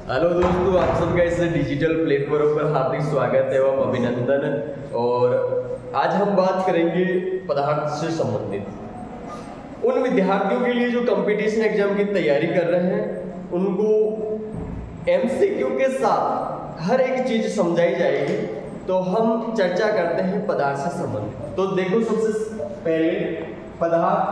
Hello दोस्तों, आप सबका इस डिजिटल प्लेटफॉर्म पर हार्दिक स्वागत एवं अभिनंदन। और आज हम बात करेंगे पदार्थ से संबंधित उन विद्यार्थियों के लिए जो कंपटीशन एग्जाम की तैयारी कर रहे हैं। उनको एमसीक्यू के साथ हर एक चीज समझाई जाएगी। तो हम चर्चा करते हैं पदार्थ से संबंधित। तो देखो, सबसे पहले पदार्थ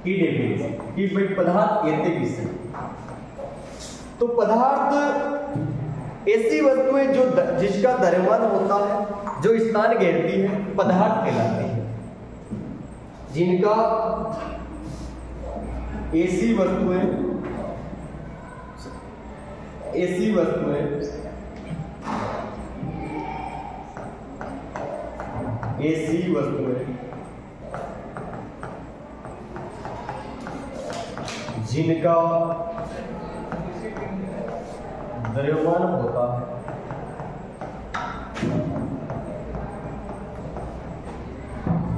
की डेफिनेशन कि भाई पदार्थ कहते किसे। तो पदार्थ ऐसी वस्तुएं जो जिसका द्रव्यमान होता है, जो स्थान घेरती है, पदार्थ कहलाती है। जिनका ऐसी वस्तुएं जिनका द्रव्यमान होता है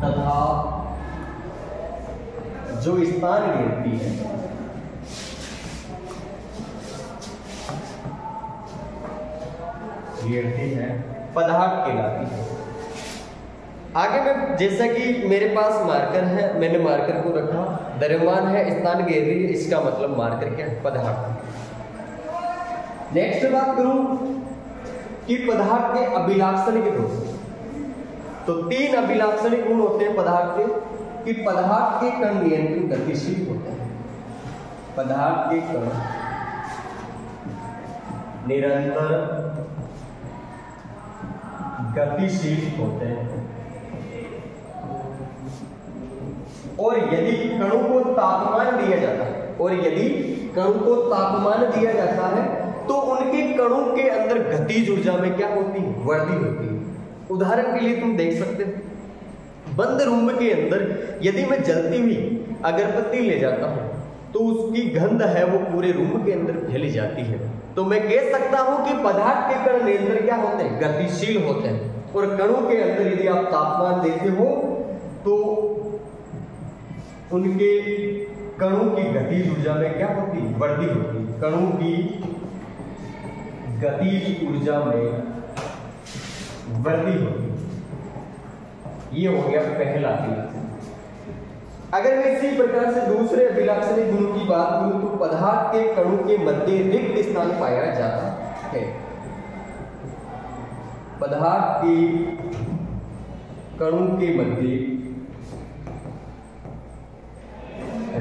तथा जो स्थान घेरती है पदार्थ कहलाती है। आगे में जैसा कि मेरे पास मार्कर है, मैंने मार्कर को रखा, द्रव्यमान है, स्थान घेर रही है, इसका मतलब मार्कर क्या है? पदार्थ। नेक्स्ट बात करूं कि पदार्थ के अभिलाक्षणिक गुण। तो 3 अभिलाक्षणिक गुण होते हैं पदार्थ के, कि पदार्थ के कण नियंत्रित गतिशील होते हैं। पदार्थ के कण निरंतर गतिशील होते हैं और यदि कणों को तापमान दिया जाता है, तो उनके कणों के अंदर गतिज ऊर्जा में क्या होती है? वृद्धि होती है। उदाहरण के लिए तुम देख सकते हो, बंद रूम के अंदर यदि मैं जलती हुई अगरबत्ती ले जाता हूं तो उसकी गंध है वो पूरे रूम के अंदर फैली जाती है। तो मैं कह सकता हूं कि पदार्थ के कण निरंतर क्या होते हैं? गतिशील होते हैं। और कणों के अंदर यदि आप तापमान देते हो तो उनके कणों की गतिज ऊर्जा में क्या होती है? वृद्धि होती है। कणों की गतिज ऊर्जा में वृद्धि होती है। ये हो गया पहला अभिलाक्षण। अगर मैं इसी प्रकार से दूसरे अभिलाक्षणिक गुण की बात करूं तो पदार्थ के कणों के मध्य रिक्त स्थान पाया जाता है। पदार्थ के कणों के मध्य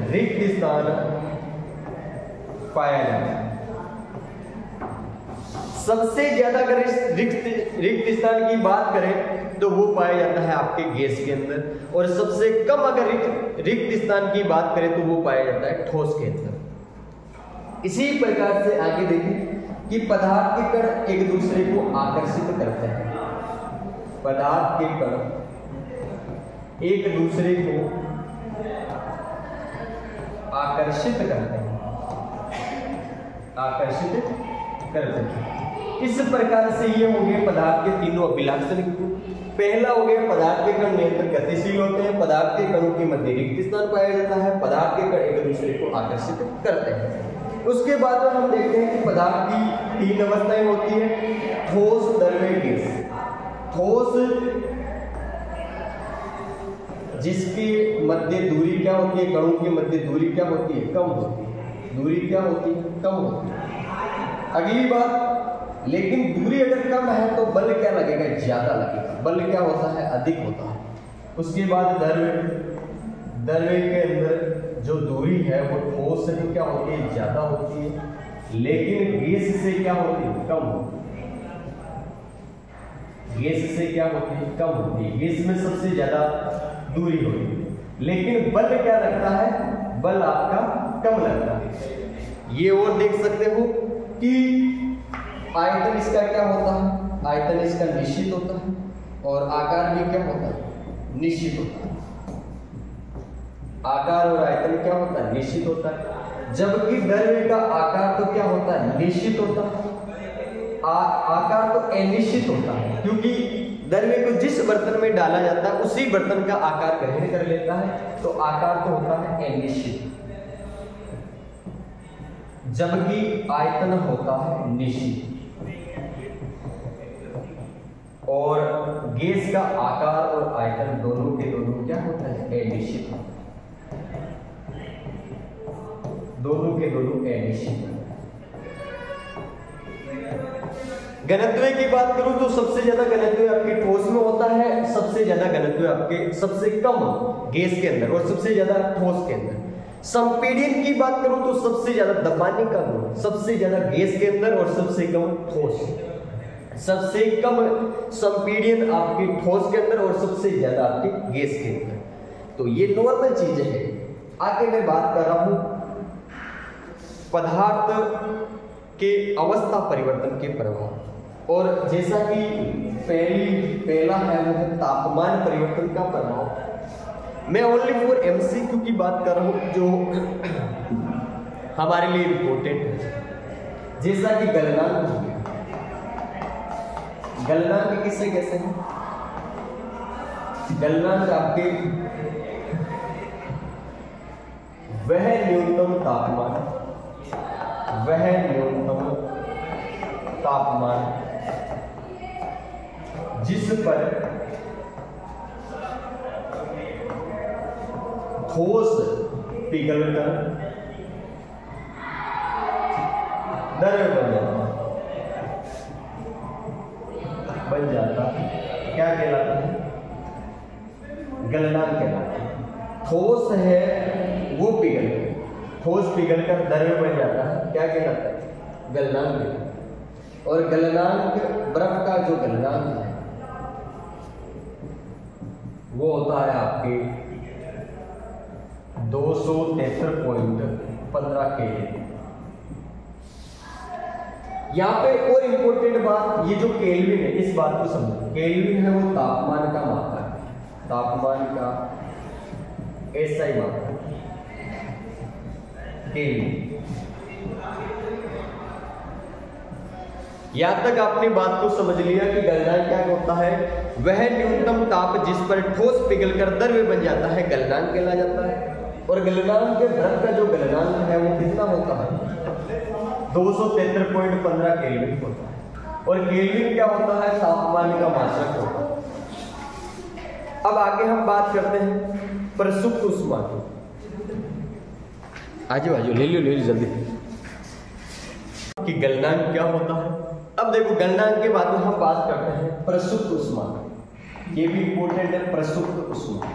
रिक्त स्थान पाया जाता है। सबसे ज्यादा अगर इस रिक्त स्थान की बात करें तो वो पाया जाता है आपके गैस के अंदर, और सबसे कम अगर रिक्त स्थान की बात करें तो वो पाया जाता है ठोस के अंदर। इसी प्रकार से आगे देखें कि पदार्थ के कण एक दूसरे को आकर्षित करते हैं। पदार्थ के कण एक दूसरे को आकर्षित करते हैं। इस प्रकार से ये हो गए पदार्थ के तीनों अभिलाक्षणिक गुण। पहला हो गया पदार्थ के कण निरंतर गतिशील होते हैं, पदार्थ के कणों के मध्य रिक्त स्थान पाया जाता है, पदार्थ के कण एक दूसरे को आकर्षित करते हैं। उसके बाद में हम देखते हैं कि पदार्थ की 3 अवस्थाएं होती है: ठोस, द्रव्य, गैस। ठोस जिसके मध्य दूरी क्या होती है? कणों के मध्य दूरी क्या होती है? कम होती है। दूरी क्या होती है? कम होती है। अगली बात, लेकिन दूरी अगर कम है तो बल क्या लगेगा? ज्यादा लगेगा। बल क्या होता है? अधिक होता है। उसके बाद द्रव्य के अंदर जो दूरी है वो ठोस से तो क्या होती है? ज्यादा होती है। लेकिन गैस से क्या होती है? कम होती है। गैस से क्या होती है? कम होती है। गैस में सबसे ज्यादा दूरी होती है, लेकिन बल क्या लगता है? बल आपका कम लगता है। ये और देख सकते हो कि आयतन इसका क्या होता है? आयतन इसका निश्चित होता है, और आकार भी क्या होता है? निश्चित होता है। आकार और आयतन क्या होता है? निश्चित होता है। जबकि द्रव्य का आकार तो क्या होता है? निश्चित होता है। आकार तो अनिश्चित होता है, क्योंकि द्रव्य को जिस बर्तन में डाला जाता है उसी बर्तन का आकार ग्रहण कर लेता है, तो आकार तो होता है अनिश्चित। जबकि आयतन होता है निश्चित, और गैस का आकार और आयतन दोनों के दोनों क्या होता है, अनिश्चित, दोनों के दोनों अनिश्चित। घनत्व की बात करूं तो सबसे ज्यादा घनत्व आपके ठोस में होता है, सबसे ज्यादा घनत्व आपके सबसे कम गैस के अंदर और सबसे ज्यादा ठोस के अंदर। संपीड़न की बात करूं तो सबसे ज्यादा दबाने का गुण सबसे ज्यादा गैस के अंदर और सबसे कम ठोस, सबसे कम संपीड़न आपके ठोस के अंदर और सबसे ज्यादा आपके गैस के अंदर। तो ये नॉर्मल चीज है। आगे मैं बात कर रहा हूं पदार्थ के अवस्था परिवर्तन के प्रभाव, और जैसा कि पहला है वो है तापमान परिवर्तन का प्रभाव। मैं ओनली फॉर एमसीक्यू की बात कर रहा हूं जो हमारे लिए इंपॉर्टेंट है, जैसा कि गलनांक हो गया। गलनांक किससे कैसे है, गलनांक आपके वह न्यूनतम तापमान, वह न्यूनतम तापमान जिस पर ठोस पिघलकर द्रव्य बन जाता है, क्या कहलाता है, गलनांक कहलाता है। ठोस है वो ठोस पिघलकर द्रव्य बन जाता है, क्या कहलाता है, गलनांक कहलाता है। और गलनांक बर्फ का जो गलनांक है वो होता है आपके 273.15 केल्विन। यहां पे और इंपॉर्टेंट बात, ये जो केल्विन है इस बात को समझो, केल्विन है वो तापमान का मात्रा है, तापमान का एसआई मात्रा केल्विन। यहां तक आपने बात को समझ लिया कि गलनांक क्या होता है, वह न्यूनतम ताप जिस पर ठोस पिघलकर द्रव्य बन जाता है गलनांक कहला जाता है। और गलनांक के द्रव का जो गलनांक है वो कितना होता है, 273.15 केल्विन होता है। और केल्विन क्या होता है, तापमान का मात्रक होता है। अब आगे हम बात करते हैं प्रसुप्त ऊष्मा की। आजू ले लो जल्दी कि गलनांक क्या होता है। अब देखो गलनांक के बाद में हम बात करते हैं प्रसुप्त ऊष्मा, ये भी इंपॉर्टेंट है। प्रसुप्त ऊष्मा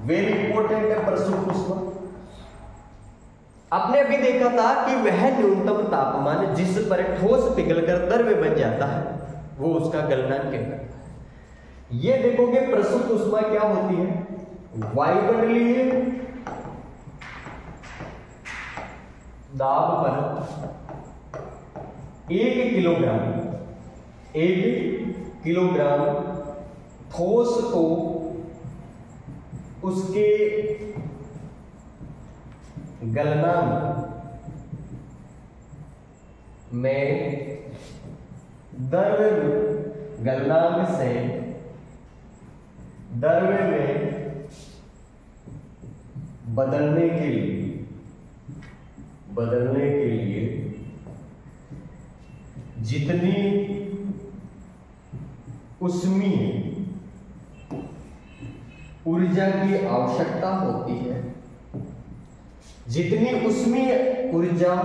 वेरी इंपॉर्टेंट है। प्रसुप्त ऊष्मा आपने अभी देखा था कि वह न्यूनतम तापमान जिस पर ठोस पिघलकर द्रव्य बन जाता है वो उसका गलनांक कहलाता है। ये देखोगे प्रसुप्त ऊष्मा क्या होती है, वायुमंडलीय दाब पर 1 किलोग्राम ठोस को उसके गलनांक में द्रव्य, गलनांक से द्रव्य में बदलने के लिए जितनी ऊष्मीय ऊर्जा की आवश्यकता होती है, जितनी ऊष्मीय ऊर्जा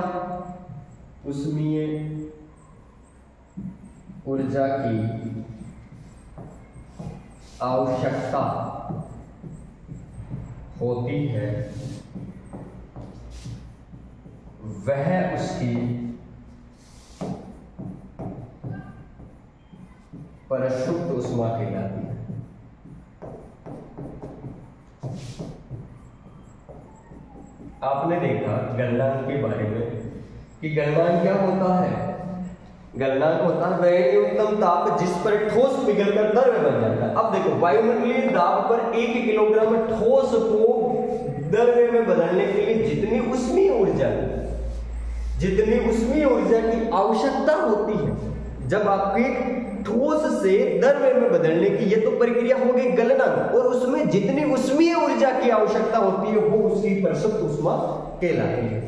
की आवश्यकता होती है वह उसकी प्रसुप्त ऊष्मा कहलाती है। आपने देखा गलनांक के बारे में कि गलनांक क्या होता है, गलनांक होता है वह न्यूनतम ताप जिस पर ठोस पिघलकर द्रव्य बन जाता है। अब देखो वायुमंडलीय दाब पर 1 किलोग्राम ठोस को द्रव्य में बदलने के लिए जितनी ऊष्मीय ऊर्जा की आवश्यकता होती है, जब आपके ठोस से द्रव्य में बदलने की ये तो प्रक्रिया होगी गलनांक, और उसमें जितनी ऊष्मीय ऊर्जा की आवश्यकता होती है वो उसकी प्रसुप्त ऊष्मा कहलाती है।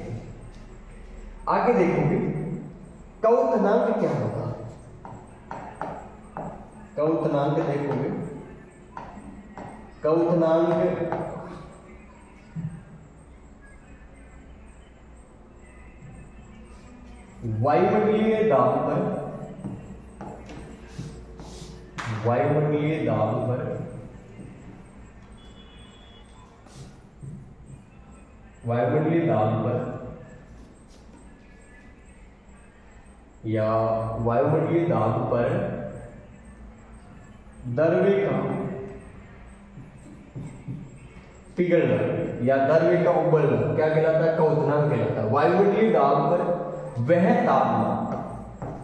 आगे देखोगे क्वथनांक क्या होगा, क्वथनांक देखोगे, क्वथनांक वायुमंडलीय दाब पर, वायुमंडलीय दाब पर वायुमंडलीय दाब पर या वायुमंडलीय दाब पर द्रव्य का पिघलना या द्रव्य का उबलना क्या कहलाता है, क्वथनांक कहलाता है। वायुमंडलीय दाब पर वह तापमान,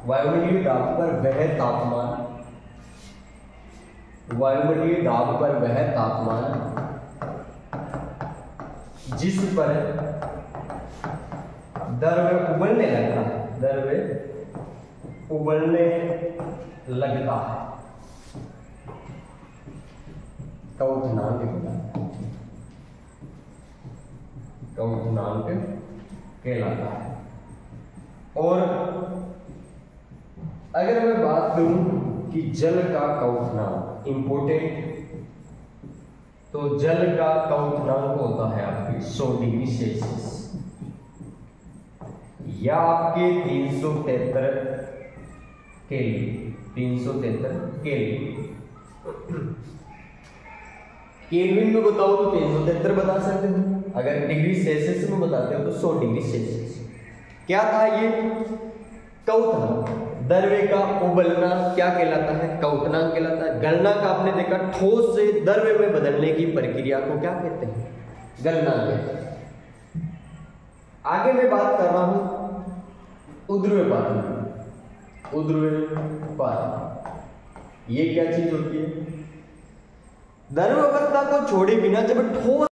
वायुमंडलीय दाब पर वह तापमान, वायुमंडलीय दाब पर वह तापमान जिस पर द्रव्य उबलने लगता है, द्रव्य उबलने लगता है, क्वथनांक कहलाता है, क्वथनांक कहलाता है। और अगर मैं बात करूं कि जल का क्वथनांक इंपोर्टेंट, तो जल का क्वथनांक होता है आपके 100 डिग्री सेल्सियस या आपके 373 केल्विन, 373 केल्विन। केल्विन में बताओ तो 373 बता सकते हो, अगर डिग्री सेल्सियस में बताते हो तो 100 डिग्री सेल्सियस। क्या था ये क्वथनांक, द्रव्य का उबलना क्या कहलाता है, क्वथनांक कहलाता है। गलनांक आपने देखा, ठोस से द्रव्य में बदलने की प्रक्रिया को क्या कहते हैं, गलनांक कहते हैं। आगे मैं बात कर रहा हूं उद्रव्यपात, उद्रव्यपात ये क्या चीज होती है, द्रव्य अवस्था को छोड़े बिना जब ठोस